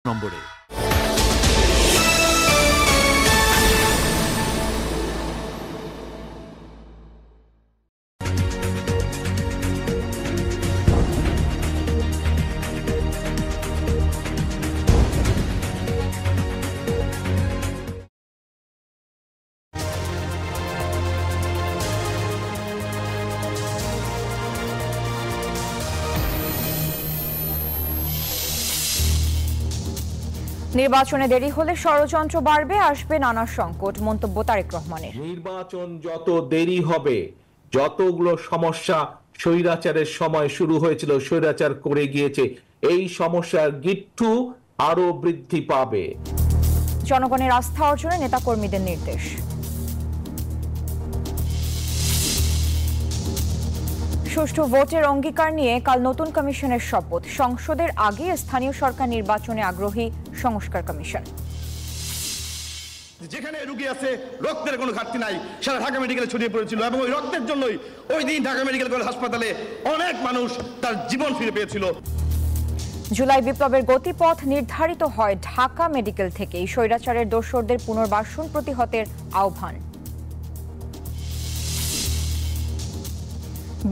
নম্বরে। নির্বাচনে দেরি হলে ষড়যন্ত্র বাড়বে, আসবে নানা সংকট, মন্তব্য তারেক রহমানের। নির্বাচন যত দেরি হবে, যতগুলো সমস্যা স্বৈরাচারের সময় শুরু হয়েছিল, স্বৈরাচার করে গিয়েছে, এই সমস্যার গিট্টু আরো বৃদ্ধি পাবে। জনগণের আস্থা অর্জনে নেতাকর্মীদের নির্দেশ। সুষ্ঠু ভোটের অঙ্গীকার নিয়ে কাল নতুন কমিশনের শপথ। সংসদের আগে স্থানীয় সরকার নির্বাচনে আগ্রহী সংস্কার কমিশন। যেখানে রোগী আছে, রক্তের কোনো ঘাটতি নাই, সারা ঢাকা মেডিকেলে ছড়িয়ে পড়েছিল এবং ওই রক্তের জন্যই ওই দিন ঢাকা মেডিকেল কলেজ হাসপাতালে অনেক মানুষ তার জীবন ফিরে পেয়েছিল। জুলাই বিপ্লবের গতিপথ নির্ধারিত হয় ঢাকা মেডিকেল থেকেই। স্বৈরাচারের দোসরদের পুনর্বাসন প্রতিহতের আহ্বান।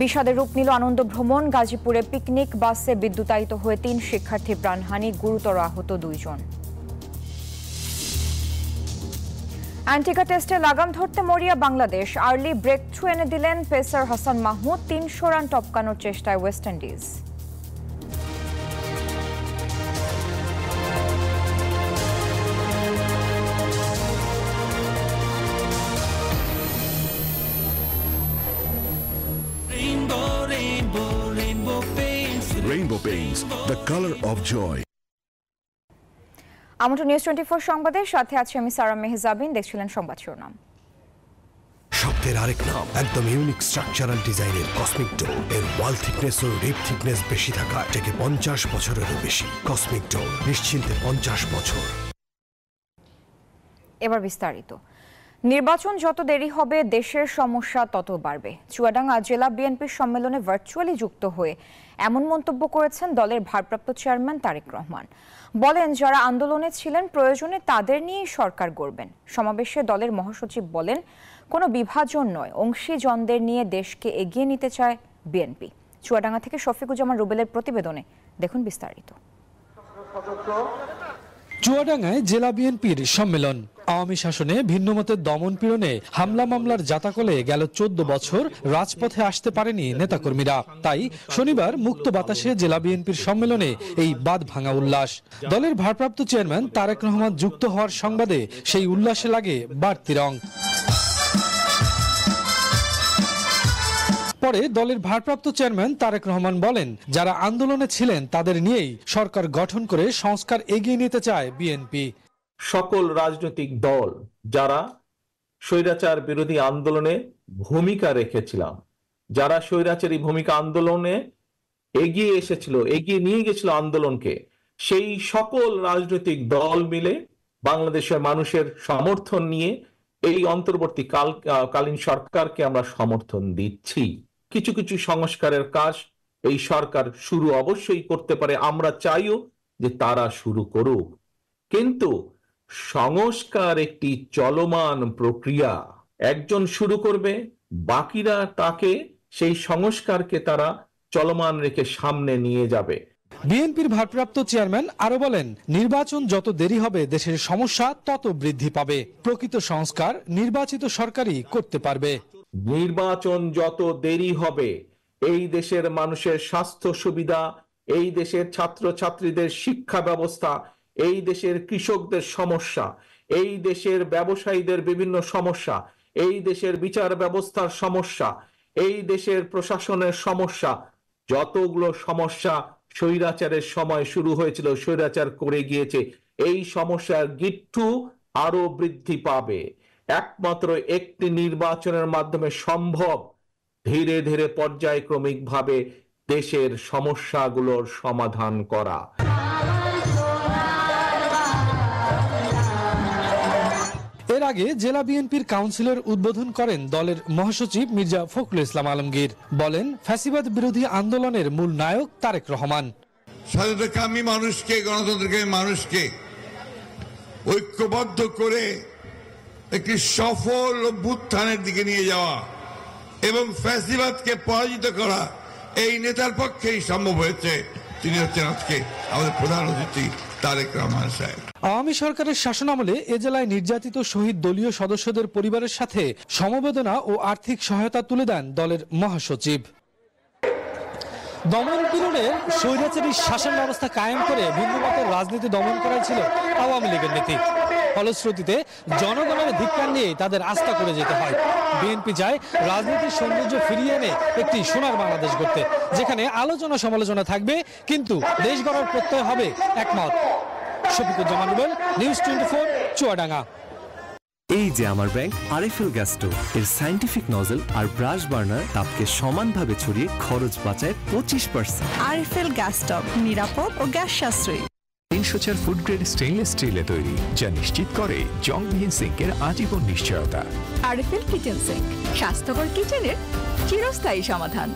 বিষাদের রূপ নিল আনন্দ ভ্রমণ। গাজীপুরে পিকনিক বাসে বিদ্যুতায়িত হয়ে 3 শিক্ষার্থী প্রাণহানি, গুরুতর আহত 2 জন। অ্যান্টিকা টেস্টে লাগাম ধরতে মরিয়া বাংলাদেশ। আর্লি ব্রেক থ্রু এনে দিলেন পেসার হাসান মাহমুদ। 300 রান টপকানোর চেষ্টায় West Indies. Rainbow Paints, the color of joy. আমন্ত্রণ নিউজ 24 সংবাদের সাথে আছি আমি সারা মেহজাবিন। দেখছিলেন সংবাদ শিরোনাম। শব্দের আরেক নাম, একদম ইউনিক স্ট্রাকচারাল ডিজাইনের কসমিক ডো। এর ওয়াল থিকনেস ও রিপ থিকনেস বেশি থাকা থেকে 50 বছরেরও বেশি। কসমিক ডো, নিশ্চিন্তে 50 বছর। এবার বিস্তারিত। নির্বাচন যত দেরি হবে, দেশের সমস্যা তত বাড়বে। চুয়াডাঙ্গা জেলা বিএনপির সম্মেলনে ভার্চুয়ালি যুক্ত হয়ে এমন মন্তব্য করেছেন দলের ভারপ্রাপ্ত চেয়ারম্যান তারেক রহমান। বলেন, যারা আন্দোলনে ছিলেন প্রয়োজনে তাদের নিয়েই সরকার গড়বেন। সমাবেশে দলের মহাসচিব বলেন, কোনো বিভাজন নয়, অংশীজনদের নিয়ে দেশকে এগিয়ে নিতে চায় বিএনপি। চুয়াডাঙ্গা থেকে শফিকুজ্জামান রুবেলের প্রতিবেদনে দেখুন বিস্তারিত। চুয়াডাঙ্গায় জেলা বিএনপির সম্মেলন। আওয়ামী শাসনে ভিন্নমতের দমন পীড়নে হামলা মামলার জাতাকলে গেল 14 বছর রাজপথে আসতে পারেনি নেতাকর্মীরা। তাই শনিবার মুক্ত বাতাসে জেলা বিএনপির সম্মেলনে এই বাঁধ ভাঙা উল্লাস। দলের ভারপ্রাপ্ত চেয়ারম্যান তারেক রহমান যুক্ত হওয়ার সংবাদে সেই উল্লাসে লাগে বাড়তি রং। পরে দলের ভারপ্রাপ্ত চেয়ারম্যান তারেক রহমান বলেন, যারা আন্দোলনে ছিলেন তাদের নিয়েই সরকার গঠন করে সংস্কার এগিয়ে নিতে চায় বিএনপি। সকল রাজনৈতিক দল যারা স্বৈরাচার বিরোধী আন্দোলনে ভূমিকা রেখেছিলাম, যারা স্বৈরাচারী ভূমিকা আন্দোলনে এগিয়ে এসেছিল, এগিয়ে নিয়ে গেছিল আন্দোলনকে, সেই সকল রাজনৈতিক দল মিলে বাংলাদেশের মানুষের সমর্থন নিয়ে এই অন্তর্বর্তী কালীন সরকারকে আমরা সমর্থন দিচ্ছি। কিছু কিছু সংস্কারের কাজ এই সরকার শুরু অবশ্যই করতে পারে, আমরা চাইও যে তারা শুরু করুক, কিন্তু সংস্কার একটি চলমান প্রক্রিয়া। একজন শুরু করবে, বাকিরা তাকে সেই সংস্কারকে তারা চলমান রেখে সামনে নিয়ে যাবে। বিএনপির ভারপ্রাপ্ত চেয়ারম্যান আরো বলেন, নির্বাচন যত দেরি হবে দেশের সমস্যা তত বৃদ্ধি পাবে। প্রকৃত সংস্কার নির্বাচিত সরকারই করতে পারবে। নির্বাচন যত দেরি হবে, এই দেশের মানুষের স্বাস্থ্য সুবিধা, এই দেশের ছাত্রছাত্রীদের শিক্ষা ব্যবস্থা, এই দেশের কৃষকদের সমস্যা, এই দেশের ব্যবসায়ীদের বিভিন্ন সমস্যা, এই দেশের বিচার ব্যবস্থার সমস্যা, এই দেশের প্রশাসনের সমস্যা, যতগুলো সমস্যা স্বৈরাচারের সময় শুরু হয়েছিল, স্বৈরাচার করে গিয়েছে, এই সমস্যার গিট্টু আরো বৃদ্ধি পাবে। একমাত্র একটি নির্বাচনের মাধ্যমে সম্ভব ধীরে ধীরে পর্যায়ক্রমিকভাবে দেশের সমস্যাগুলোর সমাধান করা। এর আগে জেলা বিএনপির কাউন্সিলর উদ্বোধন করেন দলের মহাসচিব মির্জা ফখরুল ইসলাম আলমগীর। বলেন, ফ্যাসিবাদ বিরোধী আন্দোলনের মূল নায়ক তারেক রহমান। স্বাধীনতাকামী মানুষকে, গণতন্ত্রকামী মানুষকে ঐক্যবদ্ধ করে একটি সফল অভ্যুত্থানের দিকে নিয়ে যাওয়া এবং ফ্যাসিবাদকে পরাজিত করা এই নেতার পক্ষেই সম্ভব হয়েছে। তিনি হচ্ছেন আজকে আমাদের প্রধান অতিথি তারেক রহমান সাহেব। আওয়ামী সরকারের শাসনামলে এ জেলায় নির্যাতিত শহীদ দলীয় সদস্যদের পরিবারের সাথে সমবেদনা ও আর্থিক সহায়তা তুলে দেন দলের মহাসচিব। দমন পীড়নের স্বৈরাচারী শাসন ব্যবস্থা কায়েম করে ভিন্নমতের রাজনীতি দমন করাই ছিল আওয়ামী লীগের নীতি। ফলশ্রুতিতে জনগণের ধিক্কার নিয়ে তাদের আস্থা করে যেতে হয়। বিএনপি চায় রাজনীতির সৌন্দর্য ফিরিয়ে এনে একটি সোনার বাংলাদেশ গড়তে, যেখানে আলোচনা সমালোচনা থাকবে কিন্তু দেশ গড়ার প্রত্যয় হবে একমত। শফিকুজ্জামান রুবেল, নিউজ 24, চুয়াডাঙ্গা। এই যে আমার ব্যাংক আরএফএল গ্যাস স্টোভ এর সায়েন্টিফিক নজল আর ব্রাশ বার্নার তাপকে সমানভাবে ছড়িয়ে খরচ বাঁচায় 25%। আরএফএল গ্যাস স্টোভ নিরাপদ ও গ্যাস সাশ্রয়ী। 304 ফুড গ্রেড স্টেইনলেস স্টিলে তৈরি, যা নিশ্চিত করে জংবিহীন সিঙ্কের আজীবন নিশ্চয়তা। আরএফএল কিচেন সিঙ্ক, স্বাস্থ্যকর কিচেনের চিরস্থায়ী সমাধান।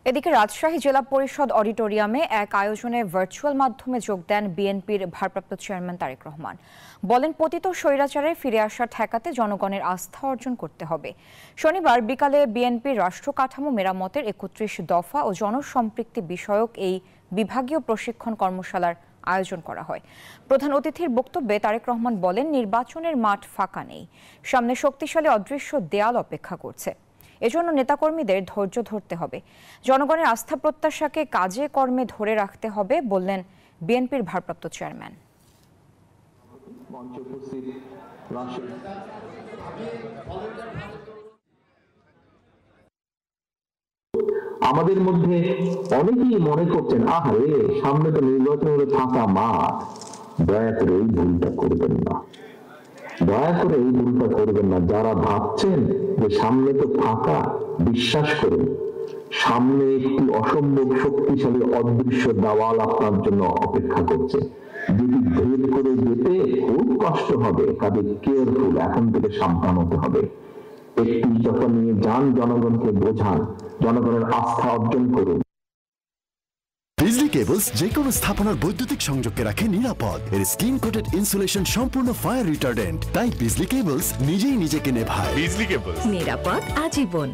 এদিকে রাজশাহী জেলা পরিষদ অডিটোরিয়ামে এক আয়োজনে ভার্চুয়াল মাধ্যমে যোগ দেন বিএনপির ভারপ্রাপ্ত চেয়ারম্যান তারেক রহমান। বলেন, পতিত স্বৈরাচারে ফিরে আসা ঠেকাতে জনগণের আস্থা অর্জন করতে হবে। শনিবার বিকালে বিএনপির রাষ্ট্র কাঠামো মেরামতের 31 দফা ও জনসম্পৃক্তি বিষয়ক এই বিভাগীয় প্রশিক্ষণ কর্মশালার আয়োজন করা হয়। প্রধান অতিথির বক্তব্যে তারেক রহমান বলেন, নির্বাচনের মাঠ ফাঁকা নেই, সামনে শক্তিশালী অদৃশ্য দেয়াল অপেক্ষা করছে। এজন্য নেতাকর্মীদের ধৈর্য ধরতে হবে, জনগণের আস্থা প্রত্যাশাকে কাজে কর্মে ধরে রাখতে হবে বললেন বিএনপির ভারপ্রাপ্ত চেয়ারম্যান। আমাদের মধ্যে অনেকেই মনে করছেন, আহারে সামনে তো নির্বাচন হলে ফাঁকা মাঠ, দয়া করে এই ভুলটা করবেন না, দয়া করে এই ভুলটা করবেন না। যারা ভাবছেন যে সামনে তো ফাঁকা, বিশ্বাস করুন সামনে একটি অসম্ভব শক্তিশালী অদৃশ্য দেওয়াল আপনার জন্য অপেক্ষা করছে, যেটি ভেদ করে যেতে খুব কষ্ট হবে। কাজে কেয়ারফুল, এখন থেকে সাবধান হতে হবে। একটি যখন নিয়ে যান, জনগণকে বোঝান, জনগণের আস্থা অর্জন করুন। বিজলি কেবলস যে কোনো স্থাপনার বৈদ্যুতিক সংযোগকে রাখে নিরাপদ। এর স্কিন কোটেড ইনসুলেশন সম্পূর্ণ ফায়ার রিটার্ডেন্ট, তাই বিজলি কেবলস নিজেই নিজেকে নেভায়। বিজলি কেবলস, নিরাপদ আজীবন।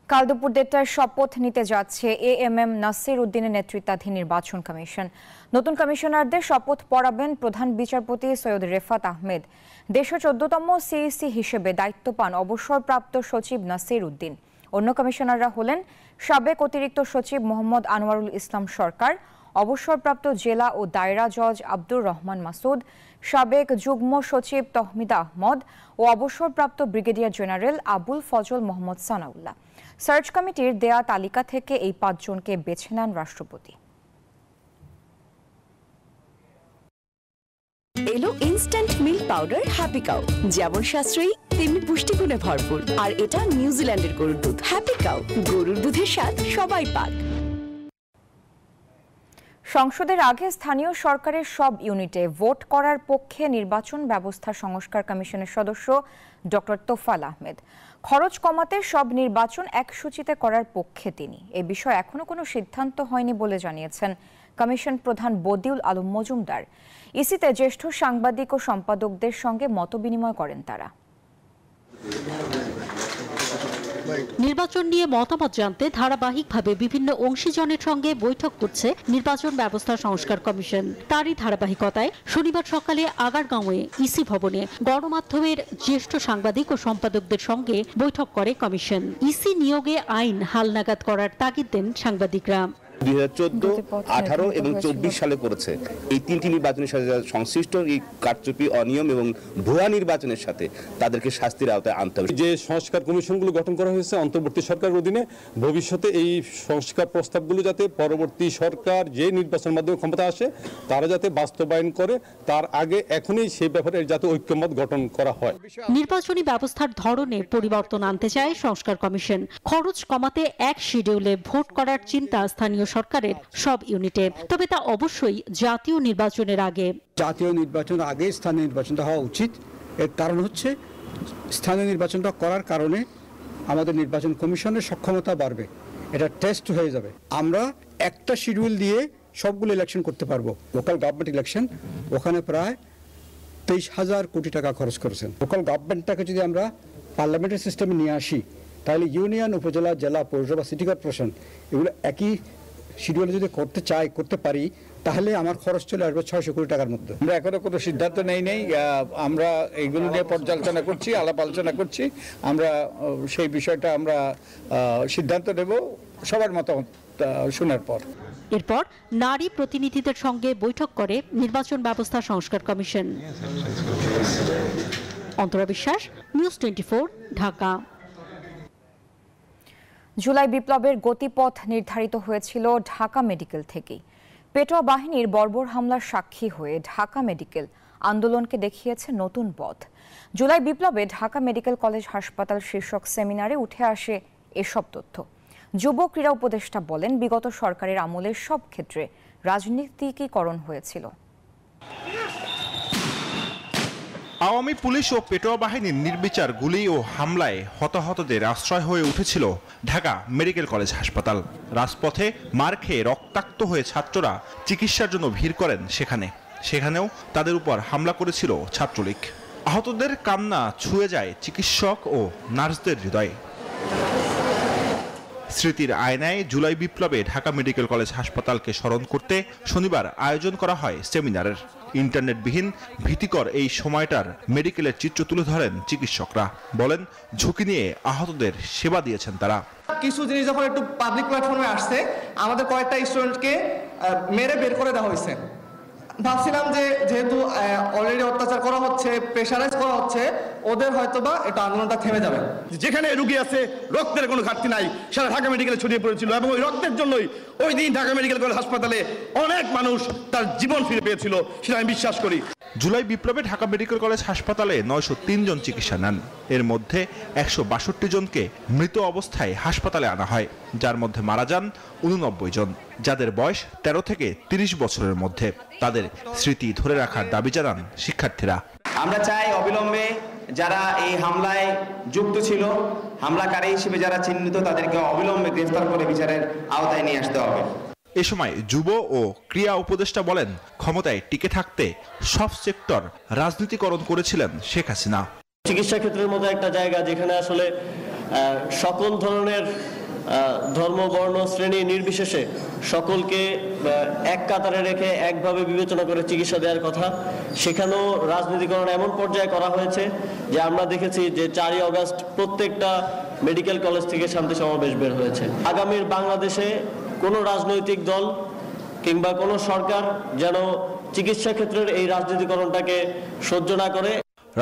কাল দুপুর 1:30টায় শপথ নিতে যাচ্ছে এএমএম নাসির উদ্দিনের নেতৃত্বাধীন নির্বাচন কমিশন। নতুন কমিশনারদের শপথ পড়াবেন প্রধান বিচারপতি সৈয়দ রেফাত আহমেদ। দেশের 14তম সিইসি হিসেবে দায়িত্ব পান অবসরপ্রাপ্ত সচিব নাসির উদ্দিন। অন্য কমিশনাররা হলেন সাবেক অতিরিক্ত সচিব মোহাম্মদ আনোয়ারুল ইসলাম সরকার, অবসরপ্রাপ্ত জেলা ও দায়রা জজ আব্দুর রহমান মাসুদ, সাবেক যুগ্ম সচিব তহমিদা আহমদ ও অবসরপ্রাপ্ত brigadier general Abul Fazal Mohammad Sanaullah. Search কমিটির দেয়া তালিকা থেকে এই 5 জনকে বেছে নেন রাষ্ট্রপতি। এলো instant milk powder happy cow, যেমন সাশ্রয়ী তেমনি পুষ্টিগুণে ভরপুর। আর এটা নিউজিল্যান্ডের গরুর দুধ। হ্যাপি কাউ, গরুর দুধের স্বাদ সবাই পাক। সংসদের আগে স্থানীয় সরকারের সব ইউনিটে ভোট করার পক্ষে নির্বাচন ব্যবস্থা সংস্কার কমিশনের সদস্য ডক্টর তোফাল আহমেদ। খরচ কমাতে সব নির্বাচন এক সূচিতে করার পক্ষে তিনি। এ বিষয়ে এখনো কোনো সিদ্ধান্ত হয়নি বলে জানিয়েছেন কমিশন প্রধান বদিউল আলম মজুমদার। ইসিতে জ্যেষ্ঠ সাংবাদিক ও সম্পাদকদের সঙ্গে মতবিনিময় করেন তারা। নির্বাচন নিয়ে মতামত জানতে ধারাবাহিকভাবে বিভিন্ন অংশীজনের সঙ্গে বৈঠক করছে নির্বাচন ব্যবস্থা সংস্কার কমিশন। তারই ধারাবাহিকতায় শনিবার সকালে আগারগাঁওয়ে ইসি ভবনে গণমাধ্যমের জ্যেষ্ঠ সাংবাদিক ও সম্পাদকদের সঙ্গে বৈঠক করে কমিশন। ইসি নিয়োগে আইন হালনাগাদ করার তাগিদ দেন সাংবাদিকরা। 2014, 18 এবং 24 সালে করেছে। এই 3টি নির্বাচনের সাথে সংশ্লিষ্ট এই কারচুপি, অনিয়ম এবং ভুয়া নির্বাচনের সাথে তাদেরকে শাস্তির আওতায় আনতে হবে। যে সংস্কার কমিশনগুলো গঠন করা হয়েছে অন্তর্বর্তী সরকারের অধীনে, ভবিষ্যতে এই সংস্কার প্রস্তাবগুলো যাতে পরবর্তী সরকার যে নির্বাচনের মাধ্যমে ক্ষমতা আসে তারা যাতে বাস্তবায়ন করে, তার আগে এখনই সেই ব্যাপারে যাতে ঐক্যমত গঠন করা হয়। নির্বাচনী ব্যবস্থার ধরনে পরিবর্তন আনতে চায় সংস্কার কমিশন। খরচ কমাতে এক শিডিউলে ভোট করার চিন্তা স্থানীয় সরকারের সব ইউনিটে, তবে তা অবশ্যই জাতীয় নির্বাচনের আগে। জাতীয় নির্বাচনের আগে স্থানীয় নির্বাচনটা হওয়া উচিত। এর কারণ হচ্ছে স্থানীয় নির্বাচনটা করার কারণে আমাদের নির্বাচন কমিশনের সক্ষমতা বাড়বে এটা টেস্ট হয়ে যাবে। আমরা একটা শিডিউল দিয়ে সবগুলো ইলেকশন করতে পারবো। লোকাল গভর্নমেন্ট ইলেকশন ওখানে প্রায় 23,000 কোটি টাকা খরচ করেছেন। লোকাল গভর্নমেন্টটাকে যদি আমরা পার্লামেন্টের সিস্টেমে নিয়ে আসি, তাহলে ইউনিয়ন, উপজেলা, জেলা, পৌরসভা, সিটি কর্পোরেশন এগুলো একই শিডিউলে যদি করতে পারি, তাহলে আমার খরচ চলে আসবে 600 কোটি টাকার মধ্যে। আমরা এখনো কোনো সিদ্ধান্ত নেই। আমরা এইগুলো নিয়ে পর্যালোচনা করছি, আলাপ আলোচনা করছি। আমরা সেই বিষয়টা আমরা সিদ্ধান্ত নেব সবার মতামত শোনার পর। এরপর নারী প্রতিনিধিদের সঙ্গে বৈঠক করে নির্বাচন ব্যবস্থা সংস্কার কমিশন। অন্তরা বিশ্বাস, নিউজ 24, ঢাকা। জুলাই বিপ্লবের গতিপথ নির্ধারিত হয়েছিল ঢাকা মেডিকেল থেকেই। পেটোয়া বাহিনীর বর্বর হামলার সাক্ষী হয়ে ঢাকা মেডিকেল আন্দোলনকে দেখিয়েছে নতুন পথ। জুলাই বিপ্লবে ঢাকা মেডিকেল কলেজ হাসপাতাল শীর্ষক সেমিনারে উঠে আসে এসব তথ্য। যুব ক্রীড়া উপদেষ্টা বলেন, বিগত সরকারের আমলের সব ক্ষেত্রে রাজনীতিকীকরণ হয়েছিল। আওয়ামী পুলিশ ও পেটোয়া বাহিনীর নির্বিচার গুলি ও হামলায় হতাহতদের আশ্রয় হয়ে উঠেছিল ঢাকা মেডিকেল কলেজ হাসপাতাল। রাজপথে মার খেয়ে রক্তাক্ত হয়ে ছাত্ররা চিকিৎসার জন্য ভিড় করেন সেখানেও তাদের উপর হামলা করেছিল ছাত্রলীগ। আহতদের কান্না ছুঁয়ে যায় চিকিৎসক ও নার্সদের হৃদয়ে। স্মৃতির আয়নায় জুলাই বিপ্লবে ঢাকা মেডিকেল কলেজ হাসপাতালকে স্মরণ করতে শনিবার আয়োজন করা হয় সেমিনারের। ইন্টারনেটবিহীন ভীতিকর এই সময়টার মেডিকেলের চিত্র তুলে ধরেন চিকিৎসকরা। বলেন, ঝুঁকি নিয়ে আহতদের সেবা দিয়েছেন তারা। কিছু জিনিস যখন একটু পাবলিক প্ল্যাটফর্মে আসছে, আমাদের কয়েকটা স্টুডেন্টকে মেরে বের করে দেওয়া হয়েছে। ভাবছিলাম যে যেহেতু অলরেডি অত্যাচার করা হচ্ছে, প্রেশারাইজ করা হচ্ছে, ওদের হয়তোবা এটা আন্দোলনটা থেমে যাবে। যেখানে রুগী আছে, রক্তের কোনো ঘাটতি নাই, সারা ঢাকা মেডিকেলে ছড়িয়ে পড়েছিল এবং ওই রক্তের জন্যই ওই দিন ঢাকা মেডিকেল কলেজ হাসপাতালে অনেক মানুষ তার জীবন ফিরে পেয়েছিল, সেটা আমি বিশ্বাস করি। জুলাই বিপ্লবে ঢাকা মেডিকেল কলেজ হাসপাতালে 903 জন চিকিৎসা নেন। এর মধ্যে 162 জনকে মৃত অবস্থায় হাসপাতালে আনা হয়, যার মধ্যে মারা যান 89 জন, যাদের বয়স 13 থেকে 30 বছরের মধ্যে। তাদের স্মৃতি ধরে রাখার দাবি জানান শিক্ষার্থীরা। আমরা চাই অবিলম্বে যারা এই হামলায় যুক্ত ছিল, হামলাকারী হিসেবে যারা চিহ্নিত, তাদেরকে অবিলম্বে গ্রেফতার করে বিচারের আওতায় নিয়ে আসতে হবে। এ সময় যুব ও ক্রীড়া উপদেষ্টা বলেন, ক্ষমতায় টিকে থাকতে সব সেক্টর রাজনীতিকরণ করেছিলেন শেখ হাসিনা। চিকিৎসা ক্ষেত্রের মতো একটা জায়গা যেখানে আসলে সকল ধরনের ধর্ম, বর্ণ, শ্রেণী নির্বিশেষে সকলকে এক কাতারে রেখে একভাবে বিবেচনা করে চিকিৎসা দেওয়ার কথা, সেখানেও রাজনীতিকরণ এমন পর্যায়ে করা হয়েছে যে আমরা দেখেছি যে 4ই আগস্ট প্রত্যেকটা মেডিকেল কলেজ থেকে শান্তি সমাবেশ বের হয়েছে। আগামীর বাংলাদেশে কোনো রাজনৈতিক দল কিংবা কোনো সরকার যেন চিকিৎসা ক্ষেত্রের এই রাজনীতিকরণটাকে সহ্য না করে।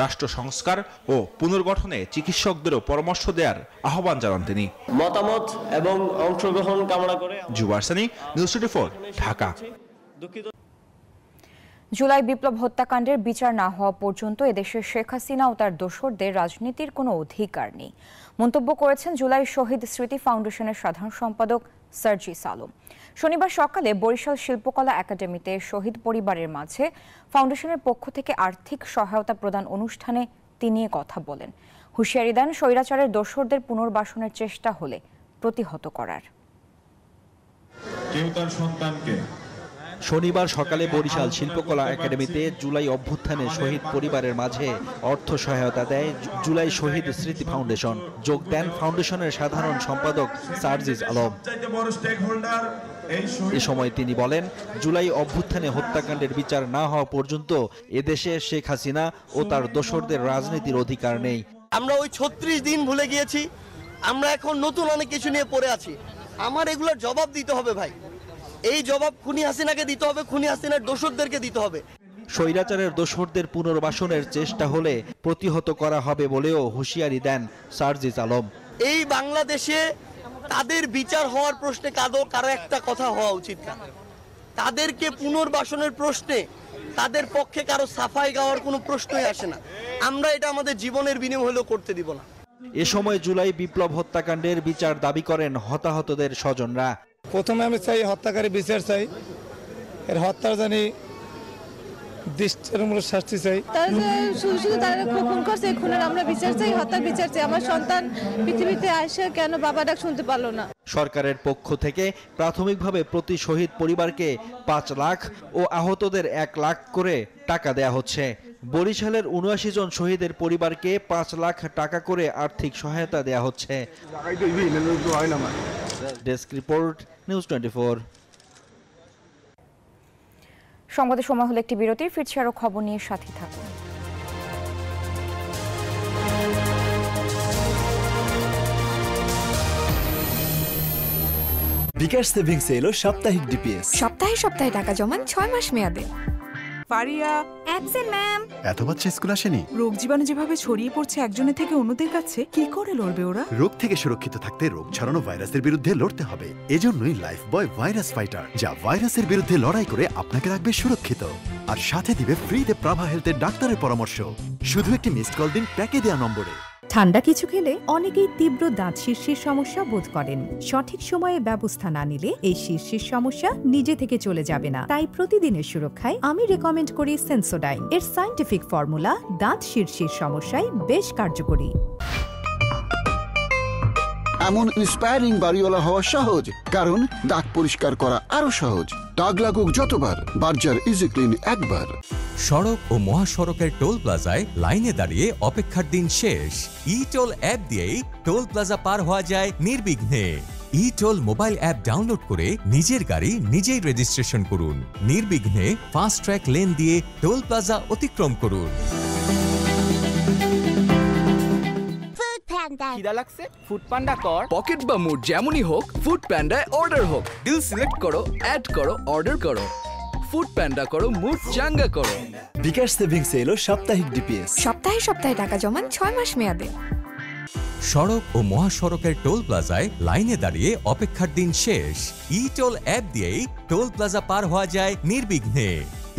রাষ্ট্র সংস্কার ও পুনর্গঠনে চিকিৎসকদেরও পরামর্শ দেওয়ার আহ্বান জানান তিনি। মতামত এবং অংশগ্রহণ কামনা করে। জুবারসানি, নিউজ 24, ঢাকা। জুলাই বিপ্লব হত্যাকাণ্ডের বিচার না হওয়া পর্যন্ত এদেশে শেখ হাসিনা ও তার দোসরদের রাজনীতির কোনো অধিকার নেই মন্তব্য করেছেন জুলাই শহীদ স্মৃতি ফাউন্ডেশনের সাধারণ সম্পাদক সার্জিস আলম। শনিবার সকালে বরিশাল শিল্পকলা একাডেমিতে শহীদ পরিবারের মাঝে ফাউন্ডেশনের পক্ষ থেকে আর্থিক সহায়তা প্রদান অনুষ্ঠানে তিনি কথা বলেন। হুঁশিয়ারি দেন, স্বৈরাচারের দোসরদের পুনর্বাসনের চেষ্টা হলে প্রতিহত করার। কেউ তার সন্তানকে শনিবার সকালে বরিশাল শিল্পকলা একাডেমিতে জুলাই অভ্যুত্থানে শহীদ পরিবারের মাঝে অর্থ সহায়তা দেয় জুলাই শহীদ স্মৃতি ফাউন্ডেশন। যোগ দেন ফাউন্ডেশনের সাধারণ সম্পাদক সার্জিস আলম। এ সময় তিনি বলেন, জুলাই অভ্যুত্থানে হত্যাকাণ্ডের বিচার না হওয়া পর্যন্ত এদেশে শেখ হাসিনা ও তার দোসরদের রাজনীতির অধিকার নেই। আমরা ওই 36 দিন ভুলে গিয়েছি, আমরা এখন নতুন অনেক কিছু নিয়ে পড়ে আছি। আমার এগুলোর জবাব দিতে হবে ভাই, এই জবাব খুনি হাসিনাকে দিতে হবে, খুনি হাসিনার দোসরদেরকে দিতে হবে। স্বৈরাচারের দোসরদের পুনর্বাসনের চেষ্টা হলে প্রতিহত করা হবে বলেও হুঁশিয়ারি দেন সার্জিস আলম। এই বাংলাদেশে তাদের বিচার হওয়ার প্রশ্নে কারো একটা কথা হওয়া উচিত না। তাদেরকে পুনর্বাসনের প্রশ্নে তাদের পক্ষে কারো সাফাই গাওয়ার কোনো প্রশ্নই আসে না। আমরা এটা আমাদের জীবনের বিনিময়ে হলেও করতে দিব না। এ সময় জুলাই বিপ্লব হত্যাকাণ্ডের বিচার দাবি করেন হতাহতদের স্বজনরা। প্রথমে আমি চাই হত্যাকারী বিচার চাই, এর হত্যার জানি দৃষ্টান্তমূলক শাস্তি চাই। তারা শুধু তারা খুন করছে, খুনের আমরা বিচার চাই, হত্যার বিচার চাই। আমার সন্তান পৃথিবীতে আসে কেন বাবা ডাক শুনতে পারলো না? সরকারের পক্ষ থেকে প্রাথমিকভাবে প্রতি শহীদ পরিবারকে ৫ লাখ ও আহতদের ১ লাখ করে টাকা দেয়া হচ্ছে। বরিশালের ৭৯ জন শহীদের পরিবারকে ৫ লাখ টাকা করে আর্থিক সহায়তা দেয়া হচ্ছে। Desk report, news 24। সংবাদের সময় হলো একটি বিরতি, ফিরছি আরো খবর নিয়ে, সাথে থাকুন। বিকাশ সেভিংস এলো সাপ্তাহিক ডিপিএস। সপ্তাহে সপ্তাহে টাকা জমান 6 মাস মেয়াদে। Faria absent ma'am. এত বাচ্চা স্কুল আসেনি? রোগ জীবাণু যেভাবে ছড়িয়ে পড়ছে একজনের থেকে অন্যদের কাছে, কি করে লড়বে ওরা? রোগ থেকে সুরক্ষিত থাকতে রোগ ছড়ানো ভাইরাসের বিরুদ্ধে লড়তে হবে। এজন্যই লাইফবয় ভাইরাস ফাইটার, যা ভাইরাসের বিরুদ্ধে লড়াই করে আপনাকে রাখবে সুরক্ষিত। আর সাথে দিবে ফ্রিতে প্রাভা হেলথের ডাক্তারের পরামর্শ। শুধু একটি মিসড কল দিন প্যাকে দেওয়া নম্বরে। ঠান্ডা কিছু খেলে অনেকেই তীব্র দাঁত শীর্ষের সমস্যা বোধ করেন। সঠিক সময়ে ব্যবস্থা না নিলে এই শীর্ষের সমস্যা নিজে থেকে চলে যাবে না। তাই প্রতিদিনের সুরক্ষায় আমি রেকমেন্ড করি সেন্সোডাইন। এর সায়েন্টিফিক ফর্মুলা দাঁত শীর্ষের সমস্যায় বেশ কার্যকরী। এমন ইন্সপায়ারিং বাড়িওয়ালা হওয়া সহজ, কারণ দাঁত পরিষ্কার করা আরো সহজ। দাগ লাগুক যতবার, বার্জার ইজি ক্লিন একবার। সড়ক ও মহাসড়কের টোল প্লাজায় লাইনে দাঁড়িয়ে অপেক্ষার দিন শেষ। ই টোল অ্যাপ দিয়েই টোল প্লাজা পার হওয়া যায় নির্বিঘ্নে। ই টোল মোবাইল অ্যাপ ডাউনলোড করে নিজের গাড়ি নিজেই রেজিস্ট্রেশন করুন। নির্বিঘ্নে ফাস্ট ট্র্যাক লেন দিয়ে টোল প্লাজা অতিক্রম করুন। খিদা লাগছে? ফুড পান্ডা কর। পকেট বা মুড যেমনই হোক, ফুড প্যান্ডায় অর্ডার হোক। ডিল সিলেক্ট করো, অ্যাড করো, অর্ডার করো। ফুড প্যান্ডা করো, মুড চাঙ্গা করো। বিকাশ সেভিংস এলো সাপ্তাহিক ডিপিএস। সপ্তাহে সপ্তাহে টাকা জমান 6 মাস মেয়াদে। সড়ক ও মহাসড়কের টোল প্লাজায় লাইনে দাঁড়িয়ে অপেক্ষার দিন শেষ। ই টোল অ্যাপ দিয়েই টোল প্লাজা পার হওয়া যায় নির্বিঘ্নে।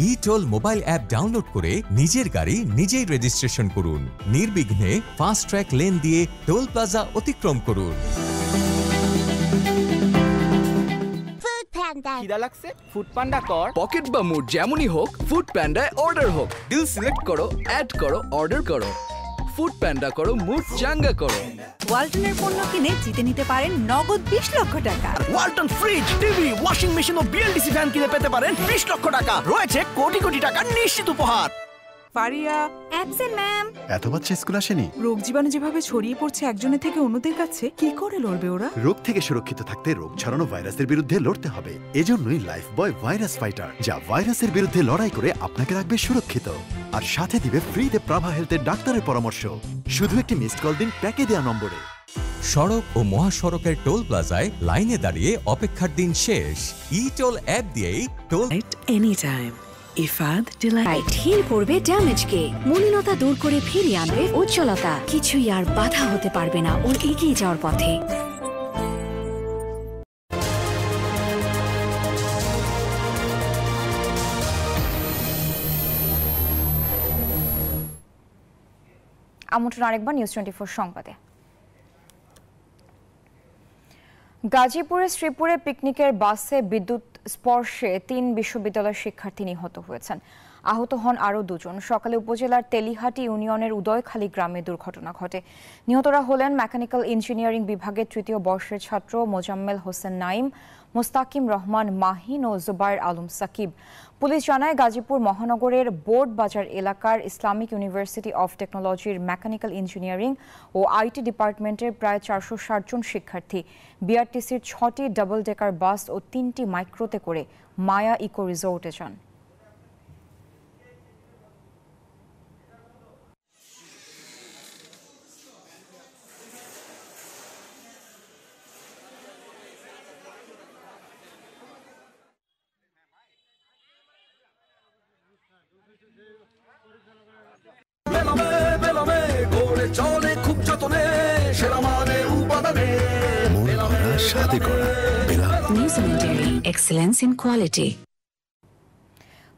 ই টোল মোবাইল অ্যাপ ডাউনলোড করে নিজের গাড়ি নিজেই রেজিস্ট্রেশন করুন। নির্বিঘ্নে ফাস্ট ট্র্যাক লেন দিয়ে টোল প্লাজা অতিক্রম করুন। খিদা লাগছে? ফুড পান্ডা কর। পকেট বা মুড যেমনই হোক, ফুড প্যান্ডায় অর্ডার হোক। ডিল সিলেক্ট করো, অ্যাড করো, অর্ডার করো। ফুড প্যান্ডা করো, মুড চাঙ্গা করো। ওয়ালটনের পণ্য কিনে জিতে নিতে পারেন নগদ 20 লক্ষ টাকা। Walton fridge, TV, washing machine ও বিএলডিসি ফ্যান কিনে পেতে পারেন 20 লক্ষ টাকা। রয়েছে কোটি কোটি টাকার নিশ্চিত উপহার। Faria absent ma'am. এত বাচ্চা স্কুল আসেনি? রোগ জীবাণু যেভাবে ছড়িয়ে পড়ছে একজনের থেকে অন্যদের কাছে, কি করে লড়বে ওরা? রোগ থেকে সুরক্ষিত থাকতে রোগ ছড়ানো ভাইরাসের বিরুদ্ধে লড়তে হবে। এজন্যই লাইফবয় ভাইরাস ফাইটার, যা ভাইরাসের বিরুদ্ধে লড়াই করে আপনাকে রাখবে সুরক্ষিত। আর সাথে দিবে ফ্রিতে প্রাভা হেলথের ডাক্তারের পরামর্শ। শুধু একটি মিসড কল দিন প্যাকে দেওয়া নম্বরে। সড়ক ও মহাসড়কের টোল প্লাজায় লাইনে দাঁড়িয়ে অপেক্ষার দিন শেষ। ই টোল অ্যাপ দিয়েই টোল এনিটাইম। ইফাদ ডিলাইট হিল পড়বে ড্যামেজকে, মলিনতা দূর করে ফিরিয়ে আনবে উজ্জ্বলতা। কিছুই আর বাধা হতে পারবে না ওর এগিয়ে যাওয়ার পথে। আমন্ত্রণ আরেকবার নিউজ 24 সংবাদে। গাজীপুরের শ্রীপুরে পিকনিকের বাসে বিদ্যুৎ স্পর্শে 3 বিশ্ববিদ্যালয়ের শিক্ষার্থী নিহত হয়েছেন। আহত হন আরও 2 জন। সকালে উপজেলার তেলিহাটি ইউনিয়নের উদয়খালী গ্রামে দুর্ঘটনা ঘটে। নিহতরা হলেন মেকানিক্যাল ইঞ্জিনিয়ারিং বিভাগের 3য় বর্ষের ছাত্র মোজাম্মেল হোসেন নাইম, মোস্তাকিম রহমান মাহিন ও জুবাইর আলম সাকিব। পুলিশ জানায় গাজীপুর মহানগরের বোর্ড বাজার এলাকার ইসলামিক ইউনিভার্সিটি অফ টেকনোলজির মেকানিক্যাল ইঞ্জিনিয়ারিং ও আইটি ডিপার্টমেন্টের প্রায় 460 জন শিক্ষার্থী বিআরটিসির 6টি ডাবল ডেকার বাস ও 3টি মাইক্রোতে করে মায়া ইকো রিসোর্টে যান। New Zealand Dairy, excellence in quality.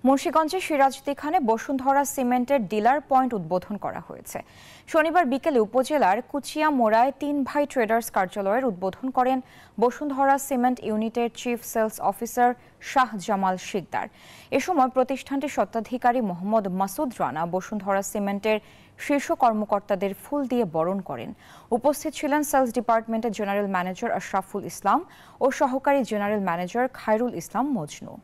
মুন্সিগঞ্জের সিরাজদিখানে বসুন্ধরা সিমেন্টের ডিলার পয়েন্ট উদ্বোধন করা হয়েছে। শনিবার বিকেলে উপজেলার কুচিয়ামোড়ায় ৩ ভাই ট্রেডার্স কার্যালয়ের উদ্বোধন করেন বসুন্ধরা সিমেন্ট ইউনিটের chief sales officer Shah Jamal Sikder. এ সময় প্রতিষ্ঠানটির স্বত্বাধিকারী মোহাম্মদ মাসুদ রানা বসুন্ধরা সিমেন্টের শীর্ষ কর্মকর্তাদের ফুল দিয়ে বরণ করেন। উপস্থিত ছিলেন সেলস ডিপার্টমেন্টের জেনারেল ম্যানেজার আশরাফুল ইসলাম ও সহকারী জেনারেল ম্যানেজার খায়রুল ইসলাম মজনু।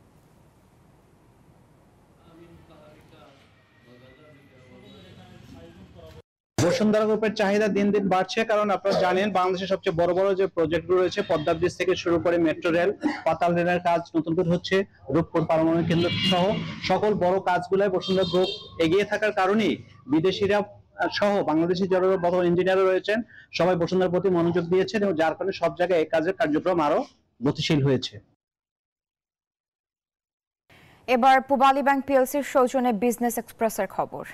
বসুন্ধরা গ্রুপের চাহিদা দিন দিন বাড়ছে, কারণ আপনারা জানেন বাংলাদেশের সবচেয়ে বড় বড় যে প্রজেক্টগুলো রয়েছে, পদ্মা ব্রিজ থেকে শুরু করে মেট্রো রেল, পাতাল রেলের কাজ নতুন করে হচ্ছে, রূপপুর পারমাণবিক কেন্দ্র সহ সকল বড় কাজগুলোয় বসুন্ধরা গ্রুপ এগিয়ে থাকার কারণেই বিদেশিরা সহ বাংলাদেশি যারা বড় ইঞ্জিনিয়ার রয়েছেন সবাই বসুন্ধরার প্রতি মনোযোগ দিয়েছেন এবং যার কারণে সব জায়গায় এই কাজের কার্যক্রম আরো গতিশীল হয়েছে। এবার পূবালী ব্যাংক পিএলসির সৌজন্যে বিজনেস এক্সপ্রেসের খবর।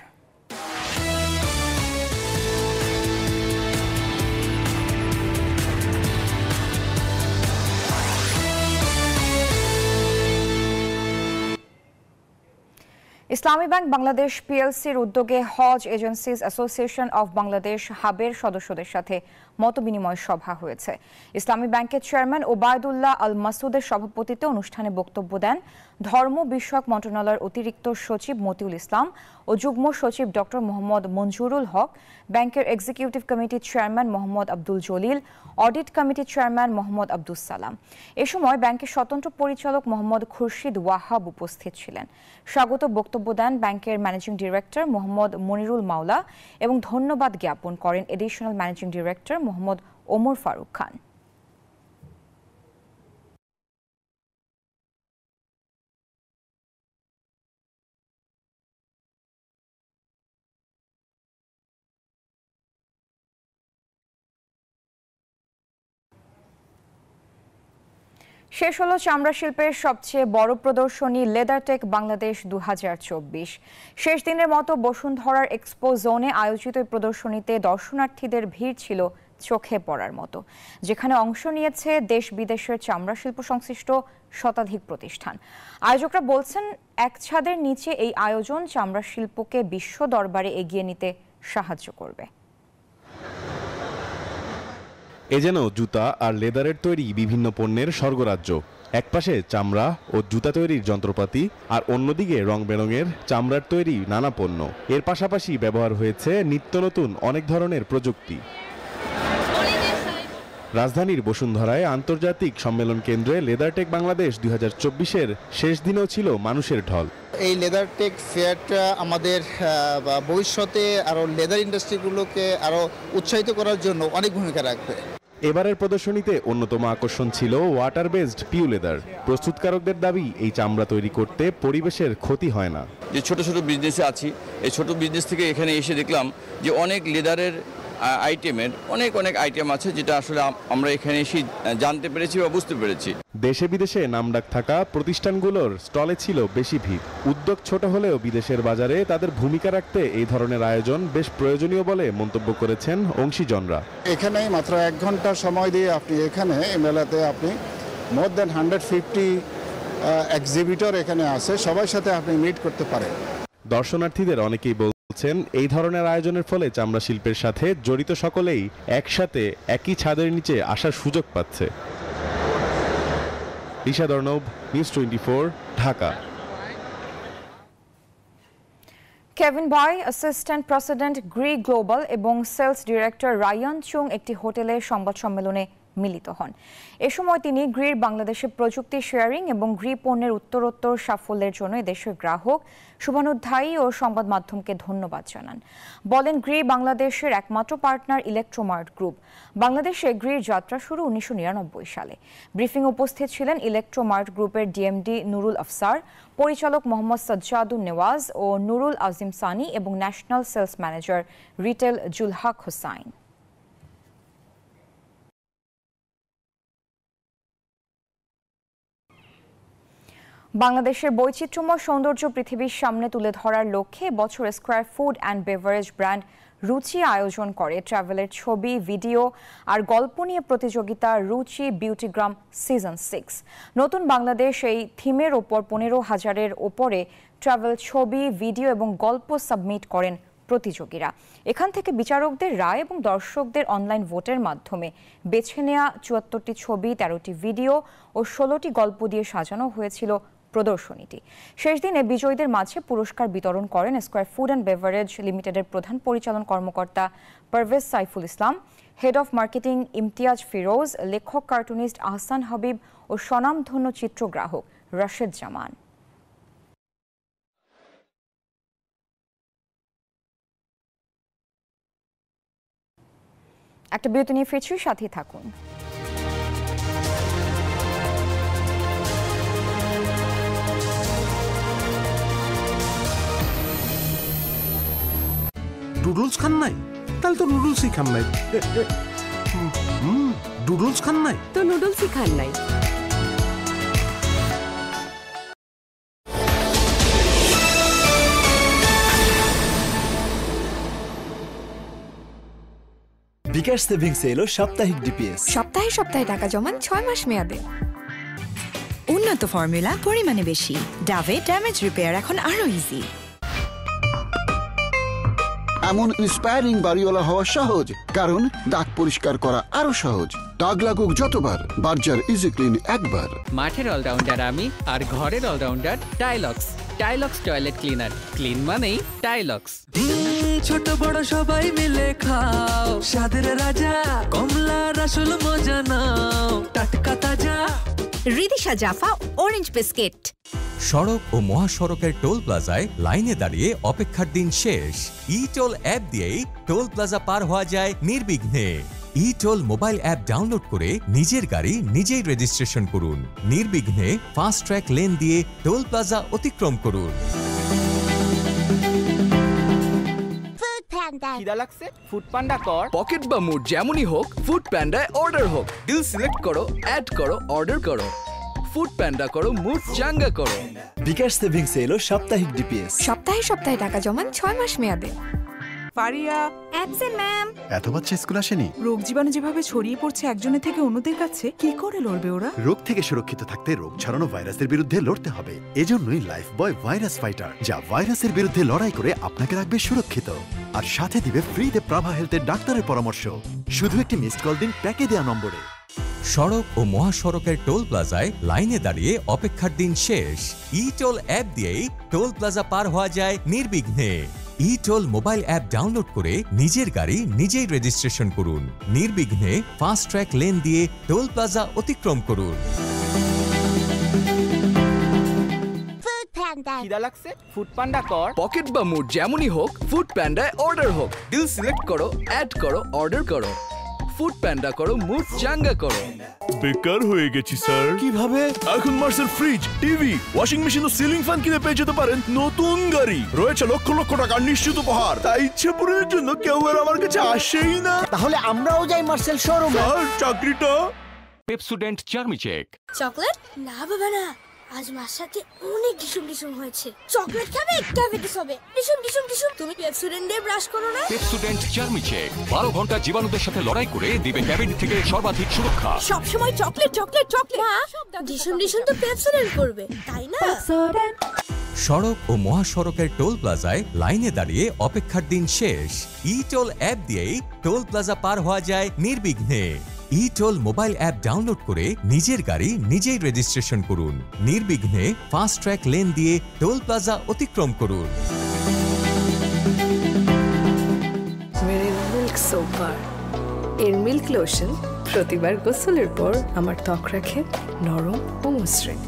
ইসলামী ব্যাংক বাংলাদেশ পিএলসির উদ্যোগে হজ এজেন্সিজ অ্যাসোসিয়েশন অফ বাংলাদেশ হাবের সদস্যদের সাথে মতবিনিময় সভা হয়েছে। ইসলামী ব্যাংকের চেয়ারম্যান ওবায়দুল্লাহ আল মাসুদের সভাপতিত্বে অনুষ্ঠানে বক্তব্য দেন ধর্ম বিষয়ক মন্ত্রণালয়ের অতিরিক্ত সচিব মতিউল ইসলাম ও যুগ্ম সচিব ডক্টর মোহাম্মদ মঞ্জুরুল হক, ব্যাংকের এক্সিকিউটিভ কমিটির চেয়ারম্যান মোহাম্মদ আব্দুল জলিল, অডিট কমিটির চেয়ারম্যান মোহাম্মদ আব্দুস সালাম। এ সময় ব্যাংকের স্বতন্ত্র পরিচালক মোহাম্মদ খুরশিদ ওয়াহাব উপস্থিত ছিলেন। স্বাগত বক্তব্য দেন ব্যাংকের ম্যানেজিং ডিরেক্টর মোহাম্মদ মনিরুল মাওলা এবং ধন্যবাদ জ্ঞাপন করেন additional managing director Mohammad Omar Faruk Khan. শেষ হলো চামড়া শিল্পের সবচেয়ে বড় প্রদর্শনী লেদারটেক বাংলাদেশ 2024। শেষ দিনের মতো বসুন্ধরার এক্সপো জোনে আয়োজিত এই প্রদর্শনীতে দর্শনার্থীদের ভিড় ছিল চোখে পড়ার মতো, যেখানে অংশ নিয়েছে দেশ বিদেশের চামড়া শিল্প সংশ্লিষ্ট শতাধিক প্রতিষ্ঠান। আয়োজকরা বলছেন, এক ছাদের নিচে এই আয়োজন চামড়া শিল্পকে বিশ্ব দরবারে এগিয়ে নিতে সাহায্য করবে। এ যেন জুতা আর লেদারের তৈরি বিভিন্ন পণ্যের স্বর্গরাজ্য। একপাশে চামড়া ও জুতা তৈরির যন্ত্রপাতি আর অন্যদিকে রং বেরঙের চামড়ার তৈরি নানা পণ্য। এর পাশাপাশি ব্যবহার হয়েছে নিত্য নতুন অনেক ধরনের প্রযুক্তি। রাজধানীর বসুন্ধরায় আন্তর্জাতিক সম্মেলন কেন্দ্রে লেদারটেক বাংলাদেশ 2024-এর শেষ দিনেও ছিল মানুষের ঢল। এই লেদারটেক ফেয়ারটা আমাদের ভবিষ্যতে আরও লেদার ইন্ডাস্ট্রিগুলোকে আরও উৎসাহিত করার জন্য অনেক ভূমিকা রাখবে। এবারের প্রদর্শনীতে অন্যতম আকর্ষণ ছিল ওয়াটার বেসড পিউ লেদার। প্রস্তুতকারকদের দাবি, এই চামড়া তৈরি করতে পরিবেশের ক্ষতি হয় না। যে ছোট ছোট বিজনেসে আছি, এই ছোট বিজনেস থেকে এখানে এসে দেখলাম যে অনেক লেদারের আইটেমের অনেক আইটেম আছে, যেটা আসলে আমরা এখানে এসে জানতে পেরেছি বা বুঝতে পেরেছি। দেশে বিদেশে নামডাক থাকা প্রতিষ্ঠানগুলোর স্টলে ছিল বেশি ভিড়। উদ্যোগ ছোট হলেও বিদেশের বাজারে তাদের ভূমিকা রাখতে এই ধরনের আয়োজন বেশ প্রয়োজনীয় বলে মন্তব্য করেছেন অংশীজনরা। এখানে মাত্র 1 ঘন্টা সময় দিয়ে আপনি এখানে এই মেলাতে আপনি মোর দ্যান 150 এক্সিবিটর এখানে আছে, সবার সাথে আপনি মিট করতে পারেন। দর্শনার্থীদের অনেকেই বলছেন, এই ধরনের আয়োজনের ফলে চামড়া শিল্পের সাথে জড়িত সকলেই একসাথে একই ছাদের নিচে আসার সুযোগ পাচ্ছে। ঋষাদ অর্ণব, নিউজ 24, ঢাকা। কেভিন বয়, অ্যাসিস্ট্যান্ট প্রেসিডেন্ট গ্রি গ্লোবাল এবং সেলস ডিরেক্টর রায়ান চুং একটি হোটেলে সংবাদ সম্মেলনে মিলিত হন। এ সময় তিনি গ্রির বাংলাদেশের প্রযুক্তি শেয়ারিং এবং গ্রি পণ্যের উত্তরোত্তর সাফল্যের জন্য দেশের গ্রাহক, শুভানুধ্যায়ী ও সংবাদ মাধ্যমকে ধন্যবাদ জানান। বলেন, গ্রি বাংলাদেশের একমাত্র পার্টনার ইলেকট্রোমার্ট গ্রুপ। বাংলাদেশে গ্রির যাত্রা শুরু 1999 সালে। ব্রিফিং উপস্থিত ছিলেন ইলেকট্রোমার্ট গ্রুপের ডিএমডি নুরুল আফসার, পরিচালক মোহাম্মদ সাজ্জাদুন নেওয়াজ ও নুরুল আজিম সানি এবং national sales manager retail Zulhaq Hossain. বাংলাদেশের বৈচিত্র্যময় সৌন্দর্য পৃথিবীর সামনে তুলে ধরার লক্ষ্যে বছর square food and beverage brand Ruchi আয়োজন করে ট্রাভেলের ছবি, ভিডিও আর গল্প নিয়ে প্রতিযোগিতা রুচি বিউটিগ্রাম সিজন 6। নতুন বাংলাদেশ এই থিমের ওপর 15,000-এর ওপরে ট্রাভেল ছবি, ভিডিও এবং গল্প সাবমিট করেন প্রতিযোগীরা। এখান থেকে বিচারকদের রায় এবং দর্শকদের অনলাইন ভোটের মাধ্যমে বেছে নেওয়া 74টি ছবি, 13টি ভিডিও ও 16টি গল্প দিয়ে সাজানো হয়েছিল প্রদর্শনীটি। শেষ দিনে বিজয়ীদের মাঝে পুরস্কার বিতরণ করেন স্কয়ার ফুড অ্যান্ড বেভারেজ লিমিটেডের প্রধান পরিচালন কর্মকর্তা Parvez Saiful Islam, head of marketing Imtiaz Feroz, লেখক কার্টুনিস্ট আহসান হাবিব ও স্বনামধন্য চিত্রগ্রাহক রাশেদ জামান। একটা বিরতি নিয়ে ফিরছি, সাথেই থাকুন। নুডলস খান নাই? তাহলে তো নুডলসই খান নাই। নুডলস খান নাই তো নুডলসই খান নাই। বিকাশ সেভিংস এলো সাপ্তাহিক ডিপিএস। সপ্তাহে সপ্তাহে টাকা জমান 6 মাস মেয়াদে। উন্নত ফর্মুলা, পরিমাণে বেশি। ডাভে ড্যামেজ রিপেয়ার এখন আরো ইজি। এমন ইন্সপায়ারিং বাড়িওয়ালা হওয়া সহজ, কারণ দাগ পরিষ্কার করা আরো সহজ। দাগ লাগুক যতবার, বার্জার ইজি ক্লিন একবার। মাঠের অলরাউন্ডার আমি, আর ঘরের all rounder Tylox. Tylox toilet cleaner, clean মানেই টাইলক্স। ছোট বড় সবাই মিলে খাও, স্বাদের রাজা কমলার আসল মজা নাও, টাটকা তাজা। Ridisha জাফা orange biscuit. সড়ক ও মহাসড়কের টোল প্লাজায় লাইনে দাঁড়িয়ে অপেক্ষার দিন শেষ। ই-টোল অ্যাপ দিয়েই টোল প্লাজা পার হওয়া যায় নির্বিঘ্নে। ই-টোল মোবাইল অ্যাপ ডাউনলোড করে নিজের গাড়ি নিজেই রেজিস্ট্রেশন করুন। নির্বিঘ্নে ফাস্ট ট্র্যাক লেন দিয়ে টোল প্লাজা অতিক্রম করুন। খিদা লাগছে? ফুড পান্ডা কর। পকেট বা মুড যেমনই হোক, ফুড প্যান্ডায় অর্ডার হোক। ডিল সিলেক্ট করো, অ্যাড করো, অর্ডার করো। ফুড প্যান্ডা করো, মুড চাঙ্গা করো। বিকাশ সেভিংস এলো সাপ্তাহিক ডিপিএস। সপ্তাহে সপ্তাহে টাকা জমান 6 মাস মেয়াদে। Faria absent ma'am. এত বাচ্চা স্কুল আসেনি? রোগ জীবাণু যেভাবে ছড়িয়ে পড়ছে একজনের থেকে অন্যদের কাছে, কি করে লড়বে ওরা? রোগ থেকে সুরক্ষিত থাকতে রোগ ছড়ানো ভাইরাসের বিরুদ্ধে লড়তে হবে। এজন্যই লাইফবয় ভাইরাস ফাইটার, যা ভাইরাসের বিরুদ্ধে লড়াই করে আপনাকে রাখবে সুরক্ষিত আর সাথে দিবে ফ্রিতে প্রাভা হেলথের ডাক্তারের পরামর্শ। শুধু একটি মিসড কল দিন প্যাকে দেওয়া নম্বরে। সড়ক ও মহাসড়কের টোল প্লাজায় লাইনে দাঁড়িয়ে অপেক্ষার দিন শেষ। ই-টোল অ্যাপ দিয়েই টোল প্লাজা পার হওয়া যায় নির্বিঘ্নে। ই-টোল মোবাইল অ্যাপ ডাউনলোড করে নিজের গাড়ি নিজেই রেজিস্ট্রেশন করুন। নির্বিঘ্নে ফাস্ট ট্র্যাক লেন দিয়ে টোল প্লাজা অতিক্রম করুন। খিদা লাগছে? ফুড পান্ডা কর। পকেট বা মুড যেমনই হোক, ফুড প্যান্ডায় অর্ডার হোক। ডিল সিলেক্ট করো, অ্যাড করো, অর্ডার করো। ফুড প্যান্ডা করো, মুড চাঙ্গা করো। বেকার হয়ে গেছি স্যার। কিভাবে? এখন Marcel fridge, TV, washing machine ও সিলিং ফ্যান কিনে পেয়ে যেতে পারেন নতুন গাড়ি। রয়েছে লক্ষ লক্ষ টাকার নিশ্চিত উপহার। তাই ইচ্ছে পূরণের জন্য কেউ আর আমার কাছে আসেই না। তাহলে আমরাও যাই মার্সেল শোরুমে। স্যার, চাকরিটা? পেপসোডেন্ট চার্মিচেক। চকলেট? না বাবা না, আজ মার সাথে অনেক ডিসুম ডিসুম হয়েছে। চকলেট খাবে? ডায়াবেটিস হবে। ডিসুম ডিসুম ডিসুম। তুমি পেপসোডেন্ট দিয়ে ব্রাশ করো না? পেপসোডেন্ট চার্মিচেক 12 ঘন্টা জীবাণুদের সাথে লড়াই করে দিবে ক্যাবিনেট থেকে সর্বাধিক সুরক্ষা। সব সময় চকলেট চকলেট চকলেট। মা, ডিসুম ডিসুম তো পেপসোডেন্ট করবে, তাই না? সড়ক ও মহাসড়কের টোল প্লাজায় লাইনে দাঁড়িয়ে অপেক্ষার দিন শেষ। ই-টোল অ্যাপ দিয়েই টোল প্লাজা পার হওয়া যায় নির্বিঘ্নে। ই-টোল মোবাইল অ্যাপ ডাউনলোড করে নিজের গাড়ি নিজেই রেজিস্ট্রেশন করুন। নির্বিঘ্নে ফাস্ট ট্র্যাক লেন দিয়ে টোল প্লাজা অতিক্রম করুন। মেরি মিল্ক সোপার এর মিল্ক লোশন প্রতিবার গোসলের পর আমার ত্বক রাখে নরম ও মসৃণ।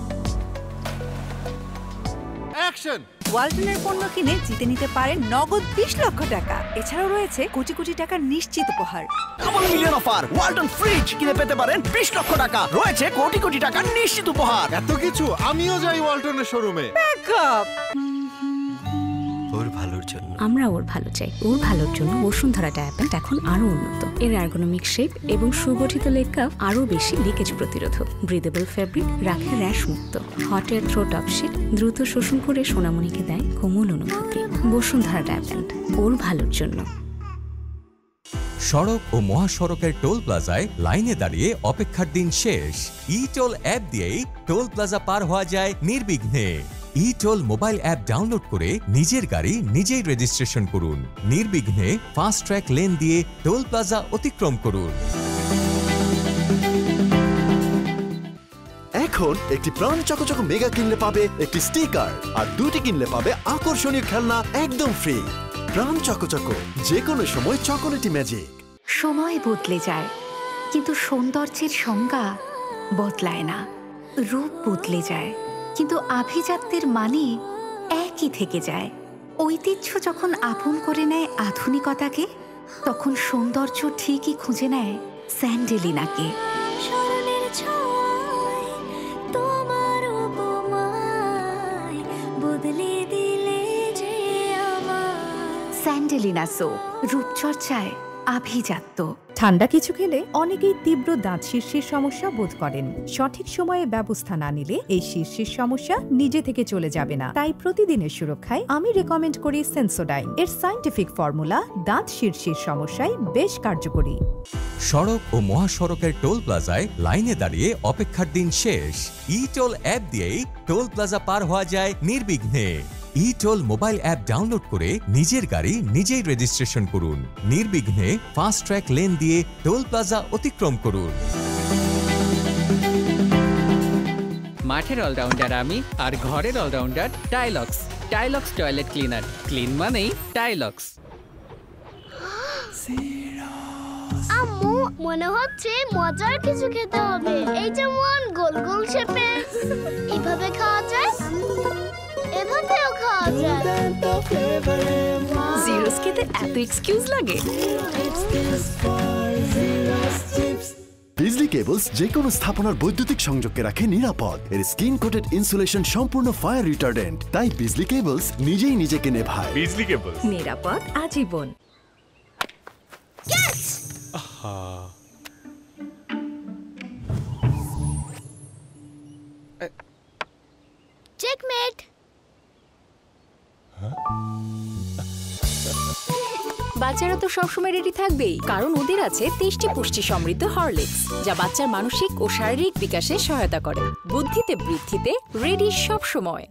ওয়ালটনের পণ্য কিনে জিতে নিতে পারেন নগদ 20 লক্ষ টাকা। এছাড়াও রয়েছে কোটি কোটি টাকার নিশ্চিত উপহার। Double million offer! Walton fridge কিনে পেতে পারেন 20 লক্ষ টাকা। রয়েছে কোটি কোটি টাকার নিশ্চিত উপহার। এত কিছু? আমিও যাই ওয়ালটনের শোরুমে। ব্যাকআপ! ওর ভালোর জন্য। আমরা ওর ভালো চাই। ওর ভালোর জন্য বসুন্ধরা ডায়াপেন্ট এখন আরো উন্নত। এর এরগোনমিক শেপ এবং সুগঠিত লেগ কাপ আরো বেশি লিকেজ প্রতিরোধক। ব্রিদেবল ফ্যাব্রিক রাখে র্যাশ মুক্ত। Hot air through top sheet দ্রুত শোষণ করে সোনামণিকে দেয় কোমল অনুভূতি। বসুন্ধরা ডায়াপেন্ট ওর ভালোর জন্য। সড়ক ও মহাসড়কের টোল প্লাজায় লাইনে দাঁড়িয়ে অপেক্ষার দিন শেষ। ই-টোল অ্যাপ দিয়েই টোল প্লাজা পার হওয়া যায় নির্বিঘ্নে। ই-টোল মোবাইল অ্যাপ ডাউনলোড করে নিজের গাড়ি নিজেই রেজিস্ট্রেশন করুন। নির্বিঘ্নে ফাস্ট ট্র্যাক লেন দিয়ে টোল প্লাজা অতিক্রম করুন। এখন একটি প্রাণ চকচক মেগা কিনলে পাবে একটি স্টিকার, আর দুটি কিনলে পাবে আকর্ষণীয় খেলনা একদম ফ্রি। প্রাণ চকচক, যে কোনো সময় চকোলেটি ম্যাজিক। সময় বদলে যায়, কিন্তু সৌন্দর্যের সংজ্ঞা বদলায় না। রূপ বদলে যায়, কিন্তু আভিজাত্যের মানে একই থেকে যায়। ঐতিহ্য যখন আপন করে নেয় আধুনিকতাকে, তখন সৌন্দর্য ঠিকই খুঁজে নেয় স্যান্ডেলিনাকে। স্যান্ডেলিনা সো, রূপচর্চায় আভিজাত্য। ঠান্ডা কিছু খেলে অনেকেই তীব্র দাঁত শীর্ষের সমস্যা বোধ করেন। সঠিক সময়ে ব্যবস্থা না নিলে এই শীর্ষের সমস্যা নিজে থেকে চলে যাবে না। তাই প্রতিদিনের সুরক্ষায় আমি রেকমেন্ড করি সেন্সোডাইন। এর সায়েন্টিফিক ফর্মুলা দাঁত শীর্ষের সমস্যায় বেশ কার্যকরী। সড়ক ও মহাসড়কের টোল প্লাজায় লাইনে দাঁড়িয়ে অপেক্ষার দিন শেষ। ই-টোল অ্যাপ দিয়েই টোল প্লাজা পার হওয়া যায় নির্বিঘ্নে। ই-টোল মোবাইল অ্যাপ ডাউনলোড করে নিজের গাড়ি নিজেই রেজিস্ট্রেশন করুন। নির্বিঘ্নে ফাস্ট ট্র্যাক লেন দিয়ে টোল প্লাজা অতিক্রম করুন। মাঠের অলরাউন্ডার আমি, আর ঘরের all rounder Tylox. Tylox toilet cleaner, clean মানেই টাইলক্স। আম্মু, মনে হচ্ছে মজার কিছু খেতে হবে। এই যেমন গোল গোল শেপে, এইভাবে খাওয়া যায়, এভাবেও খাওয়া যায়। জিরোস খেতে এত এক্সকিউজ লাগে? বিজলি কেবলস যে কোনো স্থাপনার বৈদ্যুতিক সংযোগকে রাখে নিরাপদ। এর স্কিন কোটেড ইনসুলেশন সম্পূর্ণ ফায়ার রিটার্ডেন্ট, তাই বিজলি কেবলস নিজেই নিজেকে নেভায়। বিজলি কেবলস, নিরাপদ আজীবন। চেকমেট। বাচ্চারা তো সবসময় রেডি থাকবেই, কারণ ওদের আছে টেস্টি পুষ্টি সমৃদ্ধ হরলিক্স, যা বাচ্চার মানসিক ও শারীরিক বিকাশে সহায়তা করে। বুদ্ধিতে বৃদ্ধিতে রেডি সব সময়।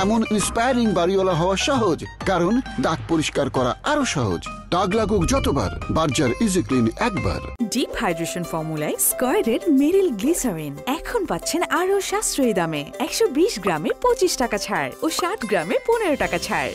এমন ইন্সপায়ারিং বাড়িওয়ালা হওয়া সহজ, কারণ দাগ পরিষ্কার করা আরো সহজ। দাগ লাগুক যতবার, বার্জার ইজি ক্লিন একবার। ডিপ হাইড্রেশন ফর্মুলায় স্কয়ারের মেরিল গ্লিসারিন এখন পাচ্ছেন আরো সাশ্রয়ী দামে। 120 গ্রামে 25 টাকা ছাড় ও 60 গ্রামে 15 টাকা ছাড়।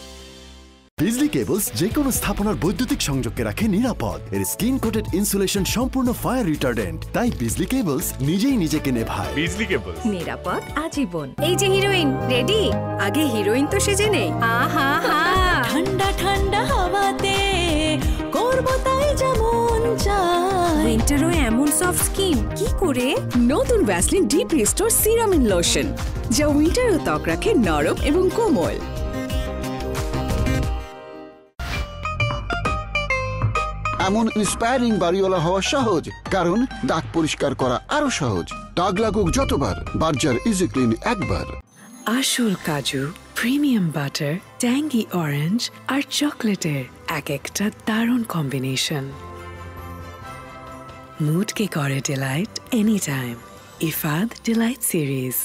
বিজলি কেবলস যে কোনো স্থাপনার বৈদ্যুতিক সংযোগকে রাখে নিরাপদ। এর স্কিন কোটেড ইনসুলেশন সম্পূর্ণ ফায়ার রিটার্ডেন্ট, তাই বিজলি কেবলস নিজেই নিজেকে নেভায়। বিজলি কেবলস, নিরাপদ আজীবন। এই যে হিরোইন রেডি, আগে হিরোইন তো সেজে নেই। আহা হা, ঠান্ডা ঠান্ডা হাওয়াতে করবো তাই যেমন চাই। উইন্টারও এমন সফট স্কিন কি করে? নতুন ভ্যাসলিন ডিপ রিস্টোর সিরামিন লোশন, যা উইন্টারও ত্বক রাখে নরম এবং কোমল। এমন ইন্সপায়ারিং বাড়িওয়ালা হওয়া সহজ, কারণ দাগ পরিষ্কার করা আরো সহজ। দাগ লাগুক যতবার, বার্জার ইজি ক্লিন একবার। আসল কাজু, প্রিমিয়াম বাটার, ট্যাঙ্গি অরেঞ্জ আর চকলেটের এক একটা দারুণ কম্বিনেশন। মুডকে করে delight any time. Ifad delight series.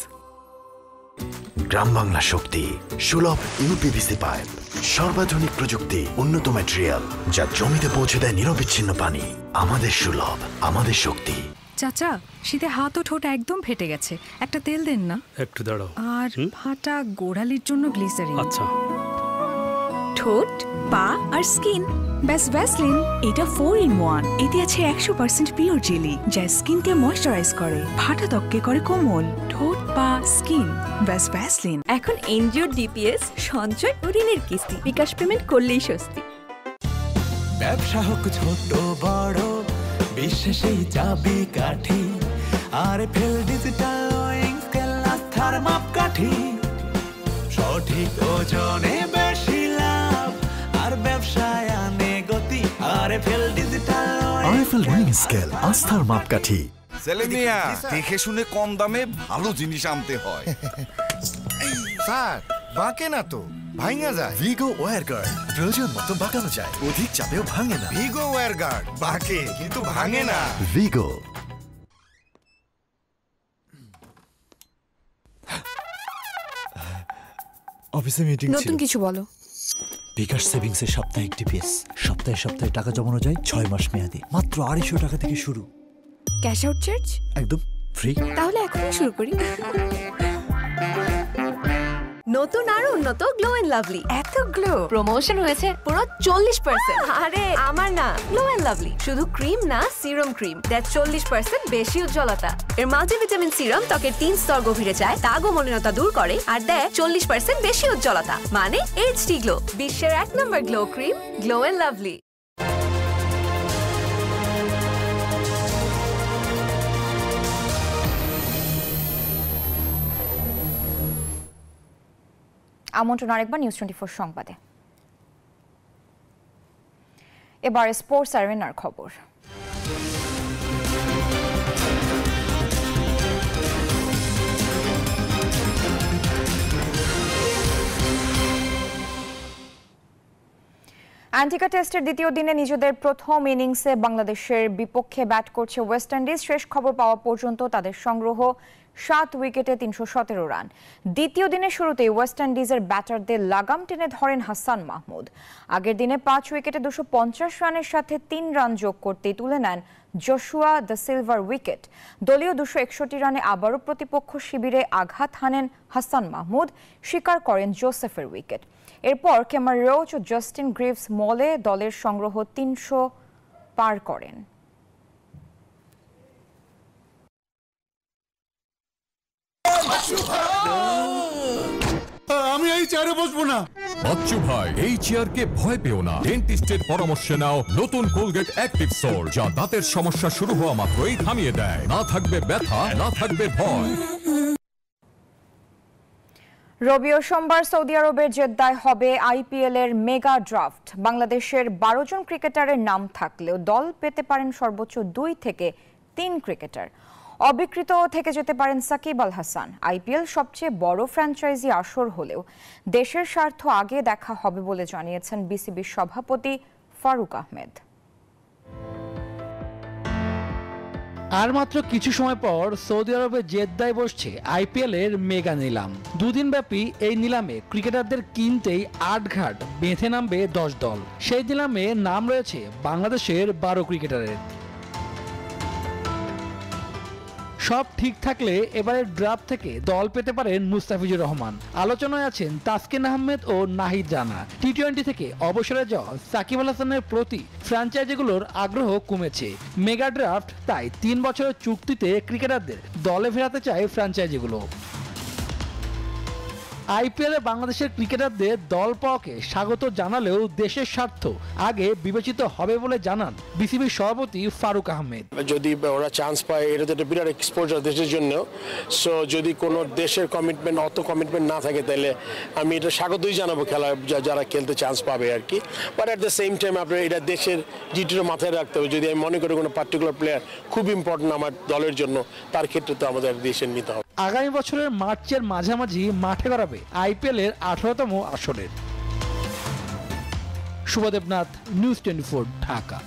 গ্রাম বাংলা শক্তি, সুলভ ইউপিভিসি পাইপ, সর্বাধুনিক প্রযুক্তি, উন্নত ম্যাটেরিয়াল, যা জমিতে পৌঁছে দেয় নিরবিচ্ছিন্ন পানি। আমাদের সুলভ, আমাদের শক্তি। চাচা, শীতে হাত ও ঠোঁট একদম ফেটে গেছে, একটা তেল দেন না। একটু দাঁড়াও। আর ফাটা গোড়ালির জন্য গ্লিসারিন। আচ্ছা। ঠোঁট, পা আর স্কিন, ব্যাস ভ্যাসলিন। এটা 4-in-1। এতে আছে 100% পিওর জেলি, যা স্কিনকে ময়শ্চারাইজ করে, ফাটা ত্বককে করে কোমল। ঠোঁট, পা, স্কিন, ব্যাস ভ্যাসলিন। এখন এনজিও ডিপিএস সঞ্চয় ও ঋণের কিস্তি বিকাশ পেমেন্ট করলেই স্বস্তি। ব্যবসা হোক ছোট বড়, বিশ্বাসেই চাবি কাঠি। আর ফেল ডিজিটাল ওয়িং স্কেল আস্থার মাপকাঠি। সঠিক ওজনে বেশি লাভ, আর ব্যবসায় আনে গতি। আর ফেল ডিজিটাল ওয়িং স্কেল আস্থার মাপকাঠি। সেলেনিয়া, দেখে শুনে কম দামে ভালো জিনিস আনতে হয়। স্যার, বাঁকে না তো, ভাঙা যায়। ভিগো ওয়্যার গার্ড প্রয়োজন মতো বাঁকানো যায়, অধিক চাপেও ভাঙে না। ভিগো ওয়্যার গার্ড বাঁকে কিন্তু ভাঙে না। ভিগো। অফিসে মিটিং ছিল। নতুন কিছু বলো। বিকাশ সেভিংসের সাপ্তাহিক ডিপিএস, সপ্তাহে সপ্তাহে টাকা জমানো যায় 6 মাস মেয়াদে, মাত্র 250 টাকা থেকে শুরু। ক্যাশ আউট চার্জ একদম ফ্রি। তাহলে এখনই শুরু করি। নতুন আর উন্নত গ্লো এন্ড লাভলি। এত গ্লো প্রমোশন হয়েছে পুরো 40%। আরে আমার না, গ্লো এন্ড লাভলি শুধু ক্রিম না, সিরাম ক্রিম দ্যাট 40% বেশি উজ্জ্বলতা। এর মাল্টিভিটামিন সিরাম ত্বকের 3 স্তর গভীরে যায়, দাগ ও মলিনতা দূর করে আর দেয় 40% বেশি উজ্জ্বলতা, মানে এইচডি গ্লো। বিশ্বের 1 নম্বর glow cream, glow and lovely. আমন্ত্রণ আরেকবার নিউজ 24 সংবাদে। এবার স্পোর্টস অ্যারেনার খবর। অ্যান্টিকা টেস্টের দ্বিতীয় দিনে নিজেদের প্রথম ইনিংসে বাংলাদেশের বিপক্ষে ব্যাট করছে ওয়েস্ট ইন্ডিজ। শেষ খবর পাওয়া পর্যন্ত তাদের সংগ্রহ 7 উইকেটে 317 রান। দ্বিতীয় দিনের শুরুতেই ওয়েস্ট ইন্ডিজের ব্যাটারদের লাগাম টেনে ধরেন হাসান মাহমুদ। আগের দিনে 5 উইকেটে 250 রানের সাথে 3 রান যোগ করতেই তুলে নেন জশুয়া দ্য সিলভার উইকেট। দলীয় 261 রানে আবারও প্রতিপক্ষ শিবিরে আঘাত হানেন হাসান মাহমুদ, স্বীকার করেন জোসেফের উইকেট। এরপর কেমার রোচ ও জাস্টিন গ্রিভস মলে দলের সংগ্রহ 300 পার করেন। আমি এই চেয়ারে বসবো না। বাচ্চু ভাই, এই চেয়ারকে ভয় পেও না। ডেন্টিস্টের পরামর্শে নাও নতুন কোলগেট অ্যাক্টিভ সোল, যা দাঁতের সমস্যা শুরু হওয়া মাত্রই থামিয়ে দেয়। না থাকবে ব্যথা, না থাকবে ভয়। রবি ও সোমবার সৌদি আরবের জেদ্দায় হবে আইপিএল এর মেগা ড্রাফট। বাংলাদেশের 12 জন ক্রিকেটারের নাম থাকলেও দল পেতে পারেন সর্বোচ্চ 2 থেকে 3 ক্রিকেটার। অবিকৃত থেকে যেতে পারেন সাকিব আল হাসান। আইপিএল সবচেয়ে বড় ফ্র্যাঞ্চাইজি আসর হলেও দেশের স্বার্থ আগে দেখা হবে বলে জানিয়েছেন বিসিবির সভাপতি ফারুক আহমেদ। আর মাত্র কিছু সময় পর সৌদি আরবের জেদ্দায় বসছে আইপিএল এর মেগা নিলাম। দুদিন ব্যাপী এই নিলামে ক্রিকেটারদের কিনতেই আটঘাট বেঁধে নামবে 10 দল। সেই নিলামে নাম রয়েছে বাংলাদেশের 12 ক্রিকেটারের। সব ঠিক থাকলে এবারের ড্রাফট থেকে দল পেতে পারেন মুস্তাফিজুর রহমান। আলোচনায় আছেন তাসকিন আহমেদ ও নাহিদ রানা। টি-20 থেকে অবসরে যাওয়া সাকিব আল হাসানের প্রতি ফ্র্যাঞ্চাইজিগুলোর আগ্রহ কমেছে। মেগা ড্রাফট তাই 3 বছরের চুক্তিতে ক্রিকেটারদের দলে ফেরাতে চায় ফ্র্যাঞ্চাইজিগুলো। আইপিএলে বাংলাদেশের ক্রিকেটারদের দল পাওয়াকে স্বাগত জানালেও দেশের স্বার্থ আগে বিবেচিত হবে বলে জানান বিসিবির সভাপতি ফারুক আহমেদ। যদি ওরা চান্স পায়, এটা তো একটা বিরাট এক্সপোজার দেশের জন্য। সো যদি কোনো দেশের কমিটমেন্ট না থাকে, তাহলে আমি এটা স্বাগতই জানাবো খেলা যারা খেলতে চান্স পাবে আর কি। But at the same time আপনার এটা দেশের জিটিটা মাথায় রাখতে হবে। যদি আমি মনে করি কোনো পার্টিকুলার প্লেয়ার খুব ইম্পর্টেন্ট আমার দলের জন্য, তার ক্ষেত্রে তো আমাদের ডিসিশন নিতে হবে। আগামী বছরের মার্চের মাঝামাঝি মাঠে গড়াবে আইপিএল এর 18তম আসরের। শুভদেবনাথ, নিউজ 24, ঢাকা।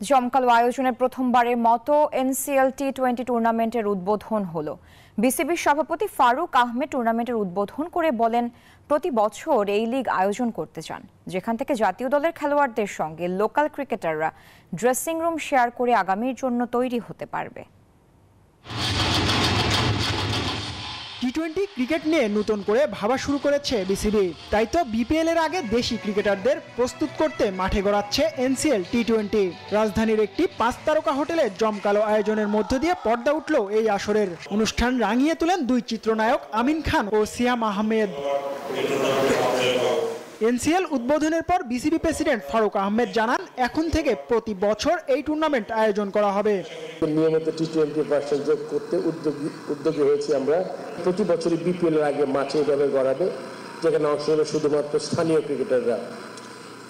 জমকালো আয়োজনে প্রথমবারের মতো এনসিএল টি-20 টুর্নামেন্টের উদ্বোধন হলো। বিসিবির সভাপতি ফারুক আহমেদ টুর্নামেন্টের উদ্বোধন করে বলেন, প্রতি বছর এই লিগ আয়োজন করতে চান, যেখান থেকে জাতীয় দলের খেলোয়াড়দের সঙ্গে লোকাল ক্রিকেটাররা ড্রেসিং রুম শেয়ার করে আগামীর জন্য তৈরি হতে পারবে। টি-20 ক্রিকেট নিয়ে নতুন করে ভাবা শুরু করেছে বিসিবি। তাই তো বিপিএল এর আগে দেশি ক্রিকেটারদের প্রস্তুত করতে মাঠে গড়াচ্ছে এনসিএল টি-20। রাজধানীর একটি 5 তারকা হোটেলে জমকালো আয়োজনের মধ্য দিয়ে পর্দা উঠল এই আসরের। অনুষ্ঠান রাঙিয়ে তুলেন 2 চিত্রনায়ক আমিন খান ও সিয়াম আহমেদ। এনসিএল উদ্বোধনের পর বিসিবি প্রেসিডেন্ট ফারুক আহমেদ জানান, এখন থেকে প্রতি বছর এই টুর্নামেন্ট আয়োজন করা হবে। নিয়মিত টি-20 ভার্সন যোগ করতে উদ্যোগী হয়েছি আমরা। প্রতি বছরই বিপিএল এর আগে মাঠে এভাবে গড়াবে, যেখানে অংশ নেবে শুধুমাত্র স্থানীয় ক্রিকেটাররা।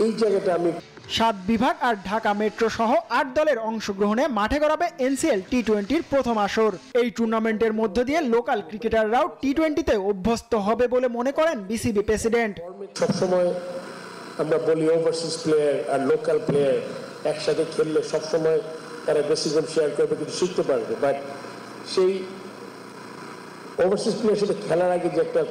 এই জায়গাটা আমি 7 বিভাগ আর ঢাকা মেট্রো সহ 8 দলের অংশগ্রহণে মাঠে গড়াবে এনসিএল টি-20-র প্রথম আসর। এই টুর্নামেন্টের মধ্য দিয়ে লোকাল ক্রিকেটাররাও টি-20-তে অভ্যস্ত হবে বলে মনে করেন বিসিবি প্রেসিডেন্ট। সবসময় আমরা বলি ওভারসিজ প্লেয়ার আর লোকাল প্লেয়ার একসাথে খেললে সবসময় তারা বেসিকম শেয়ার করবে, কিছু শিখতে পারবে, বাট সেই ওভারসিজ প্লেয়ার সাথে খেলার আগে যে একটা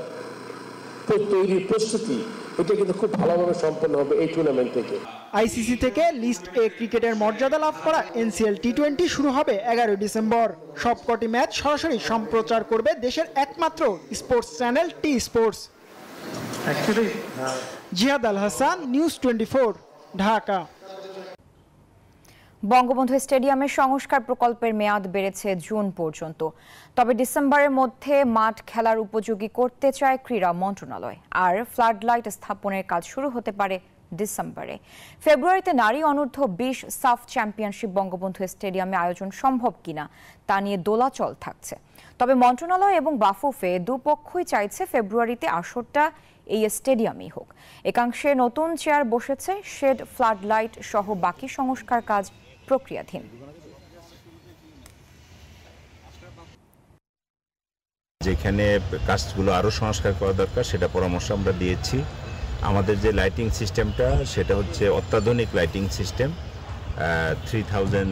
তৈরির প্রস্তুতি, এটা কিন্তু খুব ভালোভাবে সম্পন্ন হবে এই টুর্নামেন্ট থেকে। আইসিসি থেকে লিস্ট এ ক্রিকেটের মর্যাদা লাভ করা এনসিএল টি-20 শুরু হবে 11 ডিসেম্বর। সবকটি ম্যাচ সরাসরি সম্প্রচার করবে দেশের একমাত্র স্পোর্টস চ্যানেল টি স্পোর্টস। জিহাদ আল হাসান, নিউজ 24, ঢাকা। বঙ্গবন্ধু স্টেডিয়ামের সংস্কার প্রকল্পের মেয়াদ বেড়েছে জুন পর্যন্ত, তবে ডিসেম্বরের মধ্যে মাঠ খেলার উপযোগী করতে চায় ক্রীড়া মন্ত্রণালয়। আর ফ্লাড লাইট স্থাপনের কাজ শুরু হতে পারে ডিসেম্বরে। ফেব্রুয়ারিতে নারী অনূর্ধ্ব 20 সাফ চ্যাম্পিয়নশিপ বঙ্গবন্ধু স্টেডিয়ামে আয়োজন সম্ভব কিনা তা নিয়ে দোলাচল থাকছে। তবে মন্ত্রণালয় এবং বাফুফে দুপক্ষই চাইছে ফেব্রুয়ারিতে আসরটা এই স্টেডিয়ামই হোক। একাংশে নতুন চেয়ার বসেছে, শেড, ফ্লাড লাইট সহ বাকি সংস্কার কাজ প্রক্রিয়াধীন। যেখানে কাজগুলো আরো সংস্কার করা দরকার সেটা পরামর্শ আমরা দিয়েছি। আমাদের যে লাইটিং সিস্টেমটা সেটা হচ্ছে অত্যাধুনিক লাইটিং সিস্টেম, 3000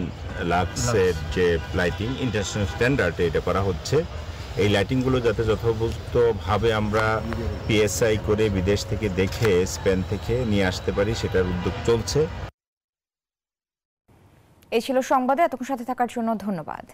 লাক্সের যে লাইটিং ইন্টারন্যাশনাল স্ট্যান্ডার্ডে এটা করা হচ্ছে। এই লাইটিংগুলো যাতে যথোপযুক্তভাবে আমরা পিএসআই করে বিদেশ থেকে দেখে স্পেন থেকে নিয়ে আসতে পারি সেটার উদ্যোগ চলছে। এই ছিল সংবাদে, এতক্ষণ সাথে থাকার জন্য ধন্যবাদ।